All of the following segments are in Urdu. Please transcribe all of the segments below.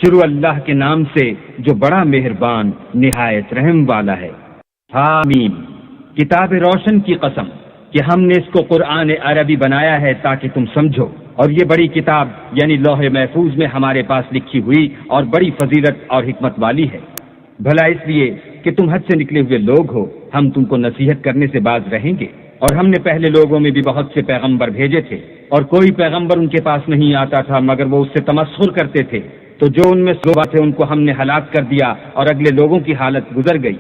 شروع اللہ کے نام سے جو بڑا مہربان نہایت رحم والا ہے۔ حامیم، کتاب روشن کی قسم کہ ہم نے اس کو قرآن عربی بنایا ہے تاکہ تم سمجھو، اور یہ بڑی کتاب یعنی لوح محفوظ میں ہمارے پاس لکھی ہوئی اور بڑی فضیلت اور حکمت والی ہے، بھلا اس لیے کہ تم حد سے نکلے ہوئے لوگ ہو، ہم تم کو نصیحت کرنے سے باز رہیں گے۔ اور ہم نے پہلے لوگوں میں بھی بہت سے پیغمبر بھیجے تھے، اور کوئی پیغمبر ان کے پاس نہیں آتا تھا مگر وہ اس سے تمسخر کرتے تھے، تو جو ان میں لوگ تھے ان کو ہم نے ہلاک کر دیا اور اگلے لوگوں کی حالت گزر گئی۔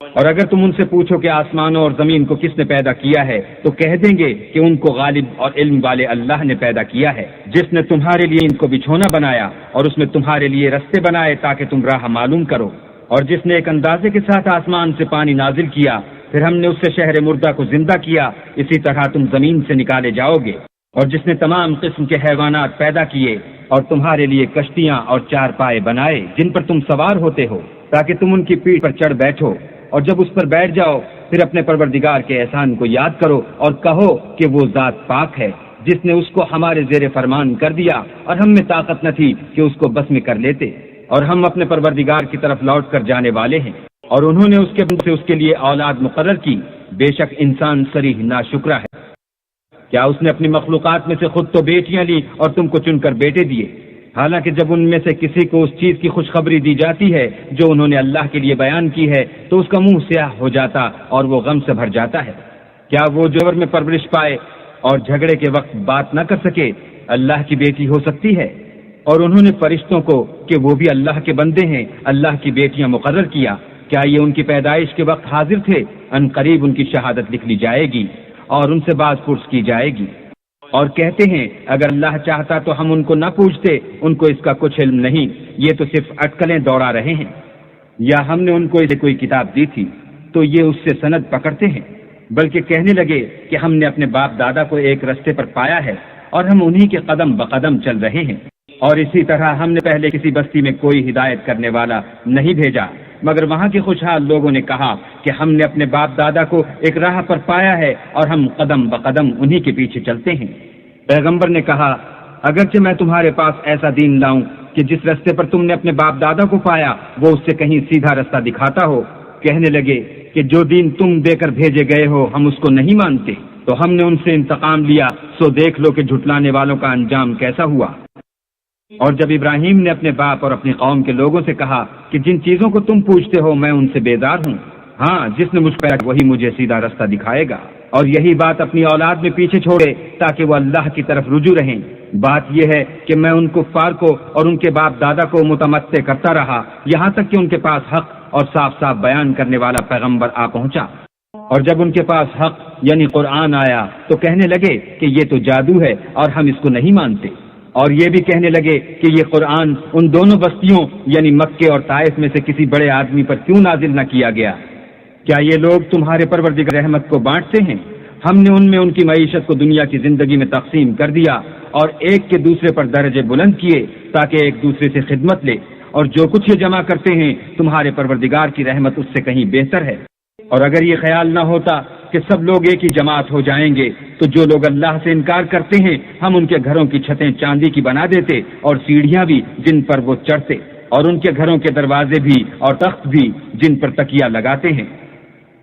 اور اگر تم ان سے پوچھو کہ آسمانوں اور زمین کو کس نے پیدا کیا ہے تو کہہ دیں گے کہ ان کو غالب اور علم والے اللہ نے پیدا کیا ہے، جس نے تمہارے لیے ان کو بچھونا بنایا اور اس میں تمہارے لیے رستے بنائے تاکہ تم راہ معلوم کرو، اور جس نے ایک اندازے کے ساتھ آسمان سے پانی نازل کیا، پھر ہم نے اس سے شہر مردہ کو زندہ کیا، اسی طرح تم زمین سے نکالے جاؤ گے، اور جس نے تمام قسم کے حیوانات پیدا کیے اور تمہارے لیے کشتیاں اور چار پائے بنائے جن پر تم سوار ہوتے ہو تاکہ تم ان کی پیٹھ پر چڑھ بیٹھو، اور جب اس پر بیٹھ جاؤ پھر اپنے پروردگار کے احسان کو یاد کرو اور کہو کہ وہ ذات پاک ہے جس نے اس کو ہمارے زیر فرمان کر دیا اور ہم میں طاقت نہ تھی کہ اس کو بس میں کر لیتے، اور ہم اپنے پروردگار کی طرف لوٹ کر جانے والے ہیں، اور انہوں نے اس کے لیے اولاد مقرر کی، بے شک انسان صریح ناشکرا ہے۔ کیا اس نے اپنی مخلوقات میں سے خود تو بیٹیاں لی اور تم کو چن کر بیٹے دیے، حالانکہ جب ان میں سے کسی کو اس چیز کی خوشخبری دی جاتی ہے جو انہوں نے اللہ کے لیے بیان کی ہے تو اس کا منہ سیاہ ہو جاتا اور وہ غم سے بھر جاتا ہے۔ کیا وہ جوہر میں پرورش پائے اور جھگڑے کے وقت بات نہ کر سکے اللہ کی بیٹی ہو سکتی ہے؟ اور انہوں نے فرشتوں کو کہ وہ بھی اللہ کے بندے ہیں اللہ کی بیٹیاں مقرر کیا، کیا یہ ان کی پیدائش کے وقت حاضر تھے؟ ان قریب ان کی شہادت لکھ لی جائے گی اور ان سے باز پرس کی جائے گی، اور کہتے ہیں اگر اللہ چاہتا تو ہم ان کو نہ پوچھتے، ان کو اس کا کچھ علم نہیں، یہ تو صرف اٹکلیں دوڑا رہے ہیں، یا ہم نے ان کو اسے کوئی کتاب دی تھی تو یہ اس سے سند پکڑتے ہیں، بلکہ کہنے لگے کہ ہم نے اپنے باپ دادا کو ایک رستے پر پایا ہے اور ہم انہی کے قدم بقدم چل رہے ہیں، اور اسی طرح ہم نے پہلے کسی بستی میں کوئی ہدایت کرنے والا نہیں بھیجا مگر وہاں کے خوشحال لوگوں نے کہا کہ ہم نے اپنے باپ دادا کو ایک راہ پر پایا ہے اور ہم قدم بقدم انہی کے پیچھے چلتے ہیں۔ پیغمبر نے کہا اگرچہ میں تمہارے پاس ایسا دین لاؤں کہ جس رستے پر تم نے اپنے باپ دادا کو پایا وہ اس سے کہیں سیدھا رستہ دکھاتا ہو، کہنے لگے کہ جو دین تم دے کر بھیجے گئے ہو ہم اس کو نہیں مانتے، تو ہم نے ان سے انتقام لیا، سو دیکھ لو کہ جھٹلانے والوں کا انجام کیسا ہوا۔ اور جب ابراہیم نے اپنے باپ اور اپنی قوم کے لوگوں سے کہا کہ جن چیزوں کو تم پوچھتے ہو میں ان سے بیزار ہوں، ہاں جس نے مجھ پر وہی مجھے سیدھا رستہ دکھائے گا، اور یہی بات اپنی اولاد میں پیچھے چھوڑے تاکہ وہ اللہ کی طرف رجوع رہیں۔ بات یہ ہے کہ میں ان کفار کو اور ان کے باپ دادا کو متمتع کرتا رہا یہاں تک کہ ان کے پاس حق اور صاف صاف بیان کرنے والا پیغمبر آ پہنچا، اور جب ان کے پاس حق یعنی قرآن آیا تو کہنے لگے کہ یہ تو جادو ہے اور ہم اس کو نہیں مانتے، اور یہ بھی کہنے لگے کہ یہ قرآن ان دونوں بستیوں یعنی مکے اور طائف میں سے کسی بڑے آدمی پر کیوں نازل نہ کیا گیا؟ کیا یہ لوگ تمہارے پروردگار رحمت کو بانٹتے ہیں؟ ہم نے ان میں ان کی معیشت کو دنیا کی زندگی میں تقسیم کر دیا اور ایک کے دوسرے پر درجے بلند کیے تاکہ ایک دوسرے سے خدمت لے، اور جو کچھ یہ جمع کرتے ہیں تمہارے پروردگار کی رحمت اس سے کہیں بہتر ہے۔ اور اگر یہ خیال نہ ہوتا کہ سب لوگ ایک ہی جماعت ہو جائیں گے تو جو لوگ اللہ سے انکار کرتے ہیں ہم ان کے گھروں کی چھتیں چاندی کی بنا دیتے اور سیڑھیاں بھی جن پر وہ چڑھتے، اور ان کے گھروں کے دروازے بھی اور تخت بھی جن پر تکیہ لگاتے ہیں،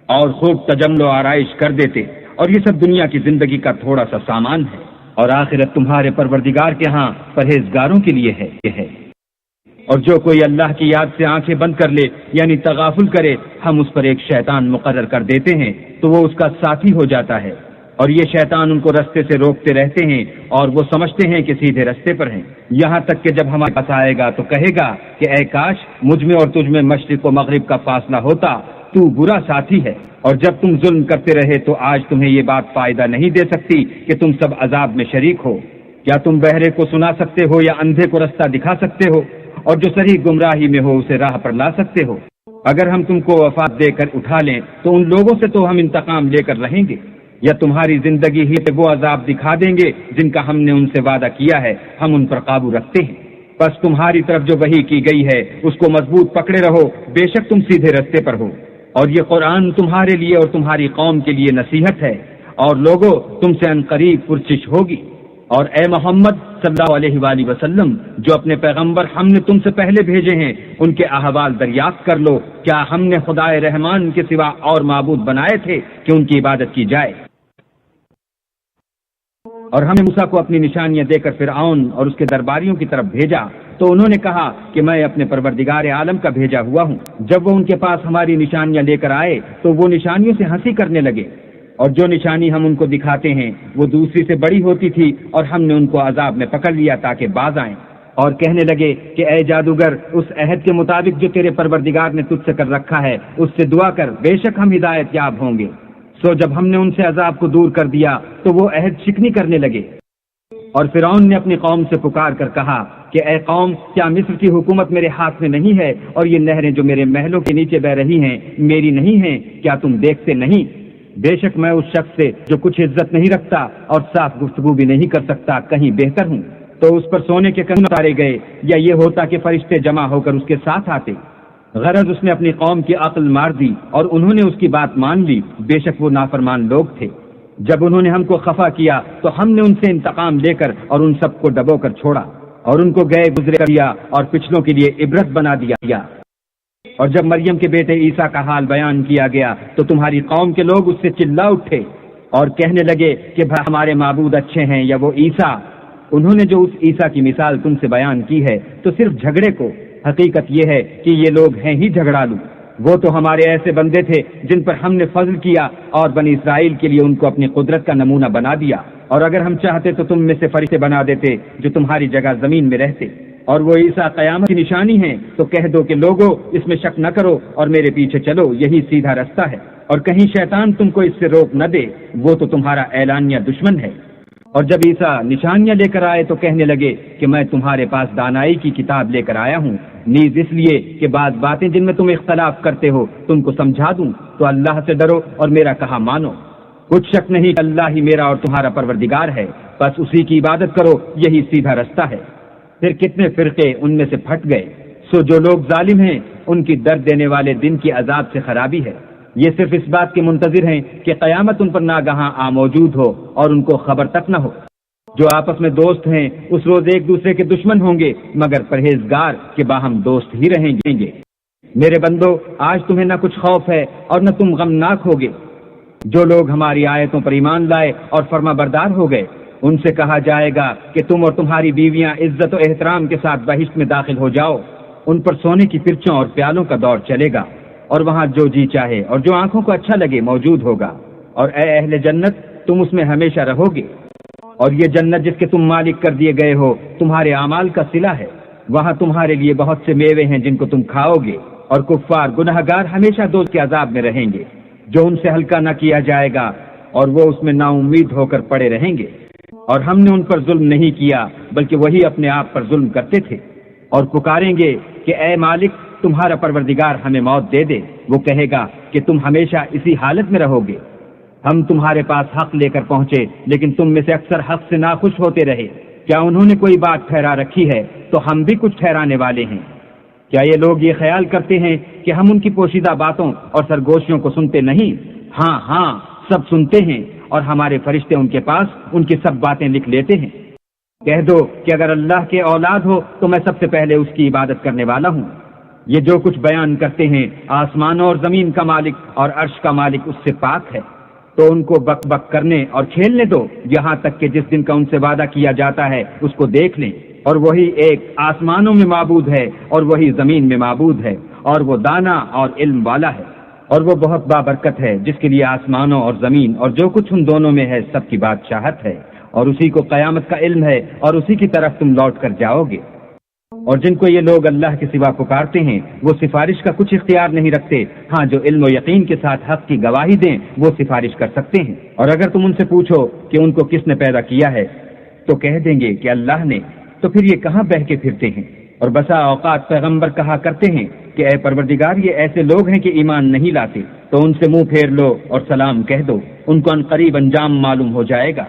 اور خوب تجمل و آرائش کر دیتے، اور یہ سب دنیا کی زندگی کا تھوڑا سا سامان ہے، اور آخرت تمہارے پروردگار کے ہاں پرہیزگاروں کے لیے ہے۔ اور جو کوئی اللہ کی یاد سے آنکھیں بند کر لے یعنی تغافل کرے ہم اس پر ایک شیطان مقرر کر دیتے ہیں تو وہ اس کا ساتھی ہو جاتا ہے، اور یہ شیطان ان کو رستے سے روکتے رہتے ہیں اور وہ سمجھتے ہیں کہ سیدھے رستے پر ہیں، یہاں تک کہ جب ہمارے پاس آئے گا تو کہے گا کہ اے کاش مجھ میں اور تجھ میں مشرق و مغرب کا فاصلہ ہوتا، تو برا ساتھی ہے۔ اور جب تم ظلم کرتے رہے تو آج تمہیں یہ بات فائدہ نہیں دے سکتی کہ تم سب عذاب میں شریک ہو۔ کیا تم بہرے کو سنا سکتے ہو یا اندھے کو رستہ دکھا سکتے ہو، اور جو صریح گمراہی میں ہو اسے راہ پر لا سکتے ہو؟ اگر ہم تم کو وفات دے کر اٹھا لیں تو ان لوگوں سے تو ہم انتقام لے کر رہیں گے، یا تمہاری زندگی ہی وہ عذاب دکھا دیں گے جن کا ہم نے ان سے وعدہ کیا ہے، ہم ان پر قابو رکھتے ہیں۔ بس تمہاری طرف جو وحی کی گئی ہے اس کو مضبوط پکڑے رہو، بے شک تم سیدھے رستے پر ہو، اور یہ قرآن تمہارے لیے اور تمہاری قوم کے لیے نصیحت ہے، اور لوگوں تم سے عنقریب پرچش ہوگی۔ اور اے محمد صلی اللہ علیہ وآلہ وسلم، جو اپنے پیغمبر ہم نے تم سے پہلے بھیجے ہیں ان کے احوال دریافت کر لو، کیا ہم نے خدائے رحمان کے سوا اور معبود بنائے تھے کہ ان کی عبادت کی جائے؟ اور ہم نے موسیٰ کو اپنی نشانیاں دے کر فرعون اور اس کے درباریوں کی طرف بھیجا، تو انہوں نے کہا کہ میں اپنے پروردگار عالم کا بھیجا ہوا ہوں۔ جب وہ ان کے پاس ہماری نشانیاں لے کر آئے تو وہ نشانیوں سے ہنسی کرنے لگے، اور جو نشانی ہم ان کو دکھاتے ہیں وہ دوسری سے بڑی ہوتی تھی، اور ہم نے ان کو عذاب میں پکڑ لیا تاکہ باز آئیں، اور کہنے لگے کہ اے جادوگر، اس عہد کے مطابق جو تیرے پروردگار نے تجھ سے کر رکھا ہے اس سے دعا کر، بے شک ہم ہدایت یاب ہوں گے۔ سو جب ہم نے ان سے عذاب کو دور کر دیا تو وہ عہد شکنی کرنے لگے۔ اور فرعون نے اپنی قوم سے پکار کر کہا کہ اے قوم، کیا مصر کی حکومت میرے ہاتھ میں نہیں ہے، اور یہ نہریں جو میرے محلوں کے نیچے بہ رہی ہیں میری نہیں ہیں؟ کیا تم دیکھتے نہیں؟ بے شک میں اس شخص سے جو کچھ عزت نہیں رکھتا اور صاف گفتگو بھی نہیں کر سکتا کہیں بہتر ہوں۔ تو اس پر سونے کے کنگن اتارے گئے، یا یہ ہوتا کہ فرشتے جمع ہو کر اس کے ساتھ آتے۔ غرض اس نے اپنی قوم کی عقل مار دی اور انہوں نے اس کی بات مان لی، بے شک وہ نافرمان لوگ تھے۔ جب انہوں نے ہم کو خفا کیا تو ہم نے ان سے انتقام لے کر اور ان سب کو ڈبو کر چھوڑا، اور ان کو گئے گزرے کر دیا اور پچھلوں کے لیے عبرت بنا دیا۔ اور جب مریم کے بیٹے عیسیٰ کا حال بیان کیا گیا تو تمہاری قوم کے لوگ اس سے چلا اٹھے اور کہنے لگے کہ ہمارے معبود اچھے ہیں یا وہ عیسیٰ۔ انہوں نے جو اس عیسیٰ کی مثال تم سے بیان کی ہے تو صرف جھگڑے کو، حقیقت یہ ہے کہ یہ لوگ ہیں ہی جھگڑالو۔ وہ تو ہمارے ایسے بندے تھے جن پر ہم نے فضل کیا اور بنی اسرائیل کے لیے ان کو اپنی قدرت کا نمونہ بنا دیا، اور اگر ہم چاہتے تو تم میں سے فرشتے بنا دیتے جو تمہاری جگہ زمین میں رہتے۔ اور وہ عیسیٰ قیامت کی نشانی ہے، تو کہہ دو کہ لوگو اس میں شک نہ کرو اور میرے پیچھے چلو، یہی سیدھا رستہ ہے، اور کہیں شیطان تم کو اس سے روک نہ دے، وہ تو تمہارا اعلانیہ دشمن ہے۔ اور جب عیسیٰ نشانیاں لے کر آئے تو کہنے لگے کہ میں تمہارے پاس دانائی کی کتاب لے کر آیا ہوں، نیز اس لیے کہ بعض باتیں جن میں تم اختلاف کرتے ہو تم کو سمجھا دوں، تو اللہ سے ڈرو اور میرا کہا مانو۔ کچھ شک نہیں کہ اللہ ہی میرا اور تمہارا پروردگار ہے، بس اسی کی عبادت کرو، یہی سیدھا رستہ ہے۔ پھر کتنے فرقے ان میں سے پھٹ گئے۔ سو جو لوگ ظالم ہیں ان کی درد دینے والے دن کی عذاب سے خرابی ہے۔ یہ صرف اس بات کے منتظر ہیں کہ قیامت ان پر ناگہاں آ موجود ہو اور ان کو خبر تک نہ ہو۔ جو آپس میں دوست ہیں اس روز ایک دوسرے کے دشمن ہوں گے، مگر پرہیزگار کے باہم دوست ہی رہیں گے۔ میرے بندو، آج تمہیں نہ کچھ خوف ہے اور نہ تم غمناک ہوگے۔ جو لوگ ہماری آیتوں پر ایمان لائے اور فرما بردار ہو گئے ان سے کہا جائے گا کہ تم اور تمہاری بیویاں عزت و احترام کے ساتھ بہشت میں داخل ہو جاؤ۔ ان پر سونے کی پرچوں اور پیالوں کا دور چلے گا، اور وہاں جو جی چاہے اور جو آنکھوں کو اچھا لگے موجود ہوگا۔ اور اے اہل جنت، تم اس میں ہمیشہ رہو گے، اور یہ جنت جس کے تم مالک کر دیے گئے ہو تمہارے اعمال کا صلہ ہے۔ وہاں تمہارے لیے بہت سے میوے ہیں جن کو تم کھاؤ گے، اور کفار گنہگار ہمیشہ دوزخ کے عذاب میں رہیں گے جو ان سے ہلکا نہ کیا جائے گا، اور وہ اس میں نا امید ہو کر پڑے رہیں گے۔ اور ہم نے ان پر ظلم نہیں کیا بلکہ وہی اپنے آپ پر ظلم کرتے تھے۔ اور پکاریں گے کہ اے مالک، تمہارا پروردگار ہمیں موت دے دے۔ وہ کہے گا کہ تم ہمیشہ اسی حالت میں رہو گے۔ ہم تمہارے پاس حق لے کر پہنچے لیکن تم میں سے اکثر حق سے ناخوش ہوتے رہے۔ کیا انہوں نے کوئی بات ٹھہرا رکھی ہے تو ہم بھی کچھ ٹھہرانے والے ہیں۔ کیا یہ لوگ یہ خیال کرتے ہیں کہ ہم ان کی پوشیدہ باتوں اور سرگوشیوں کو سنتے نہیں؟ ہاں ہاں، سب سنتے ہیں، اور ہمارے فرشتے ان کے پاس ان کی سب باتیں لکھ لیتے ہیں۔ کہہ دو کہ اگر اللہ کے اولاد ہو تو میں سب سے پہلے اس کی عبادت کرنے والا ہوں۔ یہ جو کچھ بیان کرتے ہیں آسمانوں اور زمین کا مالک اور عرش کا مالک اس سے پاک ہے، تو ان کو بک بک کرنے اور کھیلنے دو، یہاں تک کہ جس دن کا ان سے وعدہ کیا جاتا ہے اس کو دیکھ لیں۔ اور وہی ایک آسمانوں میں معبود ہے اور وہی زمین میں معبود ہے، اور وہ دانا اور علم والا ہے، اور وہ بہت بابرکت ہے جس کے لیے آسمانوں اور زمین اور جو کچھ ان دونوں میں ہے سب کی بادشاہت ہے، اور اسی کو قیامت کا علم ہے، اور اسی کی طرف تم لوٹ کر جاؤ گے۔ اور جن کو یہ لوگ اللہ کے سوا پکارتے ہیں وہ سفارش کا کچھ اختیار نہیں رکھتے، ہاں جو علم و یقین کے ساتھ حق کی گواہی دیں وہ سفارش کر سکتے ہیں۔ اور اگر تم ان سے پوچھو کہ ان کو کس نے پیدا کیا ہے تو کہہ دیں گے کہ اللہ نے، تو پھر یہ کہاں بہہ کے پھرتے ہیں؟ اور بسا اوقات پیغمبر کہا کرتے ہیں کہ اے پروردگار، یہ ایسے لوگ ہیں کہ ایمان نہیں لاتے، تو ان سے منہ پھیر لو اور سلام کہہ دو، ان کو ان قریب انجام معلوم ہو جائے گا۔